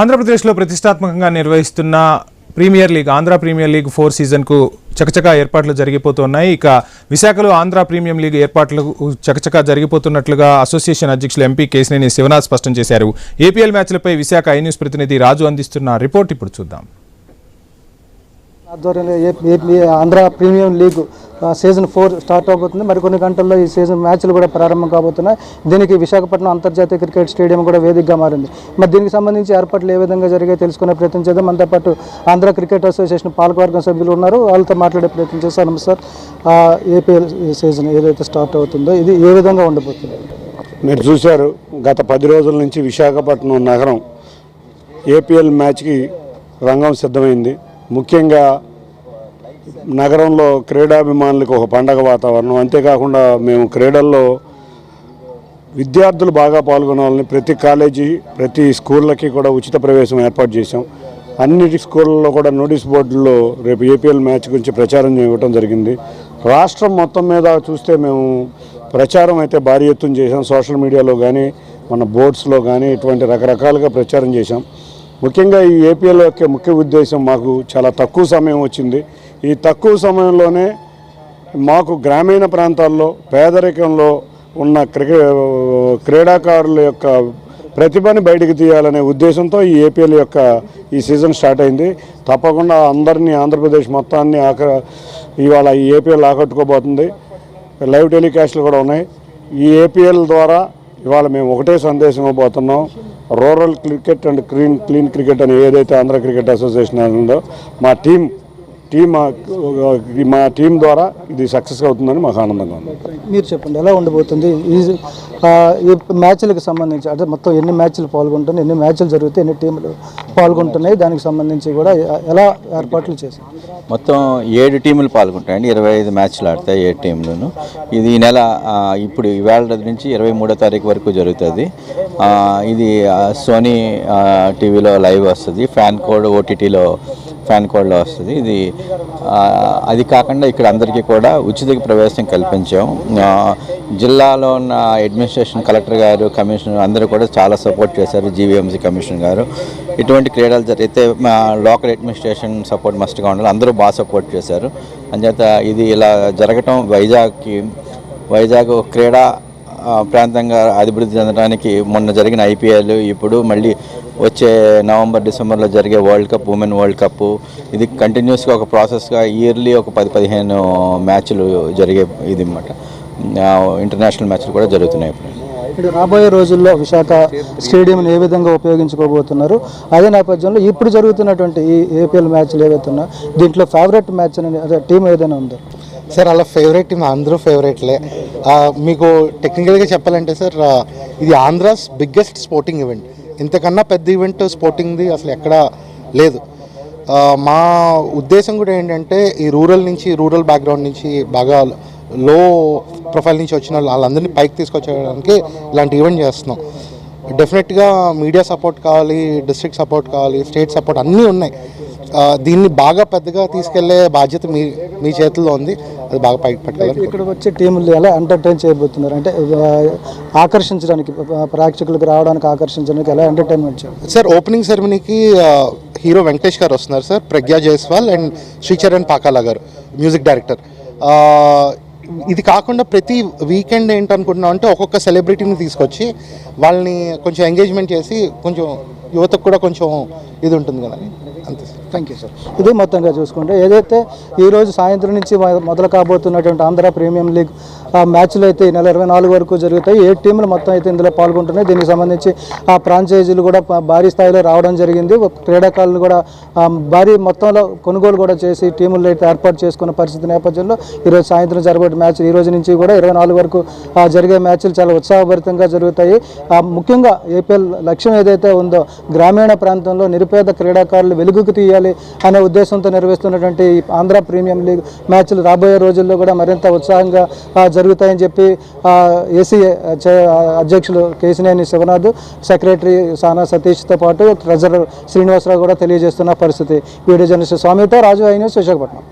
ఆంధ్రప్రదేశ్లో ప్రతిష్టాత్మకంగా నిర్వహిస్తున్న premier league Andhra premier league 4 సీజన్కు చకచకా ఏర్పాట్లు జరిగిపోతున్నాయి. ఇక విశాఖలో ఆంధ్ర ప్రీమియం లీగ్ ఏర్పాట్లు చకచకా జరిగిపోతున్నట్లుగా అసోసియేషన్ అధ్యక్షులు ఎంపీ కేశినేని శివనాథ్ స్పష్టం చేశారు. ఏపీఎల్ మ్యాచ్లపై విశాఖ ఐ న్యూస్ ప్రతినిధి రాజు అందిస్తున్న రిపోర్ట్ ఇప్పుడు చూద్దాం. ఆధ్వర్యంలో Andhra premium league season 4 start అవబోతుంది. మరికొన్ని గంటల్లో ఈ సీజన్ మ్యాచ్లు కూడా ప్రారంభం కాబోతున్నాయి. దీనికి విశాఖపట్నం అంతర్జాతీయ క్రికెట్ స్టేడియం కూడా వేదికగా మారింది. మరి దీనికి సంబంధించి ఏర్పాట్లు ఏ విధంగా జరిగాయో తెలుసుకునే ప్రయత్నం చేద్దాం. మనతో పాటు ఆంధ్ర క్రికెట్ అసోసియేషన్ పాలకవర్గం సభ్యులు ఉన్నారు. వాళ్ళతో మాట్లాడే ప్రయత్నం చేస్తాం. సార్, ఏపీఎల్ సీజన్ ఏదైతే స్టార్ట్ అవుతుందో ఇది ఏ విధంగా ఉండబోతుంది? మీరు చూశారు, గత 10 రోజుల నుంచి విశాఖపట్నం నగరం ఏపీఎల్ మ్యాచ్కి రంగం సిద్ధమైంది. ముఖ్యంగా నగరంలో క్రీడాభిమానులకు ఒక పండగ వాతావరణం. అంతేకాకుండా మేము క్రీడల్లో విద్యార్థులు బాగా పాల్గొనాలని ప్రతి కాలేజీ ప్రతి స్కూళ్ళకి కూడా ఉచిత ప్రవేశం ఏర్పాటు చేశాం. అన్ని స్కూళ్ళల్లో కూడా నోటీస్ బోర్డుల్లో రేపు ఏపీఎల్ మ్యాచ్ గురించి ప్రచారం ఇవ్వడం జరిగింది. రాష్ట్రం మొత్తం మీద చూస్తే మేము ప్రచారం అయితే భారీ ఎత్తున చేశాం. సోషల్ మీడియాలో కానీ మన బోర్డ్స్లో కానీ ఇటువంటి రకరకాలుగా ప్రచారం చేశాం. ముఖ్యంగా ఈ ఏపీఎల్ యొక్క ముఖ్య ఉద్దేశం, మాకు చాలా తక్కువ సమయం వచ్చింది. ఈ తక్కువ సమయంలోనే మాకు గ్రామీణ ప్రాంతాల్లో పేదరికంలో ఉన్న క్రీడాకారుల యొక్క ప్రతిభని బయటకు తీయాలనే ఉద్దేశంతో ఈ ఏపీఎల్ యొక్క ఈ సీజన్ స్టార్ట్ అయింది. తప్పకుండా అందరినీ ఆంధ్రప్రదేశ్ మొత్తాన్ని ఇవాళ ఈ ఏపీఎల్ ఆకట్టుకోబోతుంది. లైవ్ టెలికాస్ట్లు కూడా ఉన్నాయి. ఈ ఏపీఎల్ ద్వారా ఇవాళ మేము ఒకటే సందేశం ఇవ్వబోతున్నాం. Rural cricket and clean cricket అని ఏదైతే ఆంధ్ర క్రికెట్ అసోసియేషన్ ఉందో మా టీం ద్వారా ఇది సక్సెస్ అవుతుందని మాకు ఆనందంగా ఉంది. మీరు చెప్పండి, ఎలా ఉండబోతుంది ఈ మ్యాచ్లకు సంబంధించి? అంటే మొత్తం ఎన్ని మ్యాచ్లు పాల్గొంటున్నాయి, ఎన్ని మ్యాచ్లు జరుగుతాయి, ఎన్ని టీంలు పాల్గొంటున్నాయి, దానికి సంబంధించి కూడా ఎలా ఏర్పాట్లు చేశారు? మొత్తం 7 టీములు పాల్గొంటాయండి. 25 మ్యాచ్లు ఆడతాయి 7 టీంలను. ఇది ఈ నెల ఇప్పుడు ఈవేళ నుంచి 23వ తారీఖు వరకు జరుగుతుంది. ఇది సోనీ టీవీలో లైవ్ వస్తుంది, ఫ్యాన్ కోడ్ ఓటీటీలో ఫ్యాన్ కోడ్లో వస్తుంది. ఇది అది కాకుండా ఇక్కడ అందరికీ కూడా ఉచిత ప్రవేశం కల్పించాం. జిల్లాలో ఉన్న అడ్మినిస్ట్రేషన్, కలెక్టర్ గారు, కమిషనర్ అందరూ కూడా చాలా సపోర్ట్ చేశారు. జీవీఎంసీ కమిషనర్ గారు ఇటువంటి క్రీడలు జరిగితే మా లోకల్ అడ్మినిస్ట్రేషన్ సపోర్ట్ మస్ట్గా ఉండాలి. అందరూ బాగా సపోర్ట్ చేశారు. అంచేత ఇది ఇలా జరగటం వైజాగ్ క్రీడా ప్రాంతంగా అభివృద్ధి చెందడానికి మొన్న జరిగిన ఐపీఎల్, ఇప్పుడు మళ్ళీ వచ్చే నవంబర్ డిసెంబర్లో జరిగే world cup, women world cup, ఇది కంటిన్యూస్గా ఒక ప్రాసెస్గా ఇయర్లీ ఒక 10-15 మ్యాచ్లు జరిగే ఇది అన్నమాట. ఇంటర్నేషనల్ మ్యాచ్లు కూడా జరుగుతున్నాయి. ఇప్పుడు రాబోయే రోజుల్లో విశాఖ స్టేడియంని ఏ విధంగా ఉపయోగించుకోబోతున్నారు? అదే నేపథ్యంలో ఇప్పుడు జరుగుతున్నటువంటి ఈ ఏపీఎల్ మ్యాచ్లు ఏవైతున్నా దీంట్లో ఫేవరెట్ మ్యాచ్ అనే టీం ఏదైనా ఉందో? సార్, అలా ఫేవరెట్ టీం అందరూ ఫేవరెట్లే. మీకు టెక్నికల్గా చెప్పాలంటే సార్, ఇది ఆంధ్రాస్ బిగ్గెస్ట్ స్పోర్టింగ్ ఈవెంట్. ఇంతకన్నా పెద్ద ఈవెంట్ స్పోర్టింగ్ది అసలు ఎక్కడా లేదు. మా ఉద్దేశం కూడా ఏంటంటే ఈ రూరల్ బ్యాక్గ్రౌండ్ నుంచి బాగా లో ప్రొఫైల్ నుంచి వచ్చిన వాళ్ళందరినీ పైకి తీసుకొచ్చడానికి ఇలాంటి ఈవెంట్ చేస్తున్నాం. డెఫినెట్గా మీడియా సపోర్ట్ కావాలి, డిస్ట్రిక్ట్ సపోర్ట్ కావాలి, స్టేట్ సపోర్ట్ అన్నీ ఉన్నాయి. దీన్ని బాగా పెద్దగా తీసుకెళ్లే బాధ్యత మీ చేతుల్లో ఉంది. అది బాగా పైకి పట్టుకెళ్ళాలి. ఇక్కడ వచ్చే టీములు ఎలా ఎంటర్టైన్ చేయబోతున్నారు? అంటే ఆకర్షించడానికి, ప్రేక్షకులకు రావడానికి ఆకర్షించడానికి ఎలా ఎంటర్టైన్మెంట్ చేయాలి? సార్, ఓపెనింగ్ సెరమనీకి హీరో వెంకటేష్ గారు వస్తున్నారు sir, Pragya Jaiswal and Sricharan Pakala garu music director. ఇది కాకుండా ప్రతి వీకెండ్ ఏంటనుకుంటున్నాం అంటే ఒక్కొక్క సెలబ్రిటీని తీసుకొచ్చి వాళ్ళని కొంచెం ఎంగేజ్మెంట్ చేసి కొంచెం యువతకు కూడా కొంచెం ఇది ఉంటుంది కదా. అంతే సార్. Thank you sir. ఇది మొత్తంగా చూసుకుంటే ఏదైతే ఈరోజు సాయంత్రం నుంచి మొదలు కాబోతున్నటువంటి ఆంధ్ర ప్రీమియం లీగ్ మ్యాచ్లు అయితే ఈ నెల 24 వరకు జరుగుతాయి. 7 టీంలు మొత్తం అయితే ఇందులో పాల్గొంటున్నాయి. దీనికి సంబంధించి ఫ్రాంచైజీలు కూడా భారీ స్థాయిలో రావడం జరిగింది. క్రీడాకారులు కూడా భారీ మొత్తంలో కొనుగోలు కూడా చేసి టీములు అయితే ఏర్పాటు చేసుకున్న పరిస్థితి నేపథ్యంలో ఈరోజు సాయంత్రం జరగబోయే మ్యాచ్ ఈ రోజు నుంచి కూడా 24 వరకు జరిగే మ్యాచ్లు చాలా ఉత్సాహభరితంగా జరుగుతాయి. ముఖ్యంగా ఏపీఎల్ లక్ష్యం ఏదైతే ఉందో గ్రామీణ ప్రాంతంలో నిరుపేద క్రీడాకారులు వెలుగుకు తీయాలి అనే ఉద్దేశంతో నిర్వహిస్తున్నటువంటి ఆంధ్ర ప్రీమియం లీగ్ మ్యాచ్లు రాబోయే రోజుల్లో కూడా మరింత ఉత్సాహంగా జరుగుతాయని చెప్పి ఏసీ అధ్యక్షులు కేశినేని శివనాథ్, సెక్రటరీ సానా సతీష్తో పాటు ట్రెజరర్ శ్రీనివాసరావు కూడా తెలియజేస్తున్న పరిస్థితి. వీడియో జర్నలిస్ట్ స్వామితో రాజు ఐ న్యూస్, విశాఖపట్నం.